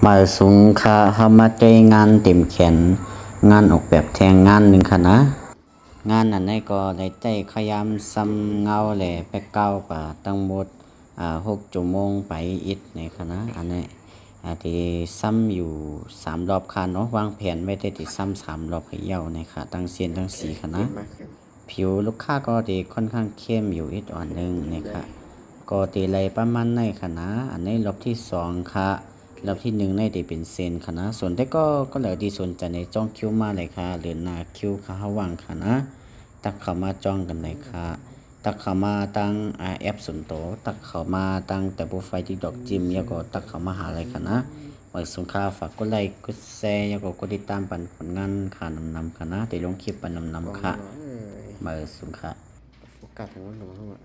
มาสุงค่ะเฮามาใจงานเต็มแขนงานออกแบบแทงงานหนึ่งค่ะนะงานนั้นได้ก็ได้ใจพยายามซ้ำเงาแหละไปเก้าป่าตั้งหมด6 ชั่วโมงไปอิดในค่ะนะอันนี้ที่ซ้ำอยู่3 รอบค่ะเนาะวางแผนไว้ได้ที่ซ้ำ3 รอบให้เหี่ยวในค่ะตั้งเสียนตั้งสีค่ะนะผิวลูกค้าก็ดีค่อนข้างเข้มอยู่อีกอ่อนหนึงนะคะก็ตีไรประมาณในค่ะนะอันนี้รอบที่2ค่ะรอบที่1ในที่เป็นเซนค่ะนะส่วนแต่ก็แล้วที่สนใจในจ้องคิวมาเลยค่ะหรือหน้าคิวค่ะเฮาว่างค่ะนะตักเข้ามาจ้องกันเลยค่ะตักเข้ามาตั้งแอปส่วนตัวตักเข้ามาตั้งแต่โปรไฟล์ TikTok จิ้มแล้วก็ตักเข้ามาหาเลยค่ะนะไว้สงค่าฝากกดไลค์กดแชร์แล้วก็กดติดตามปันผลงานค่ะนำๆค่ะนะได้ลงคลิปปันนำๆค่ะมาสงค่าโอกาสทางนั้นหนูเข้ามา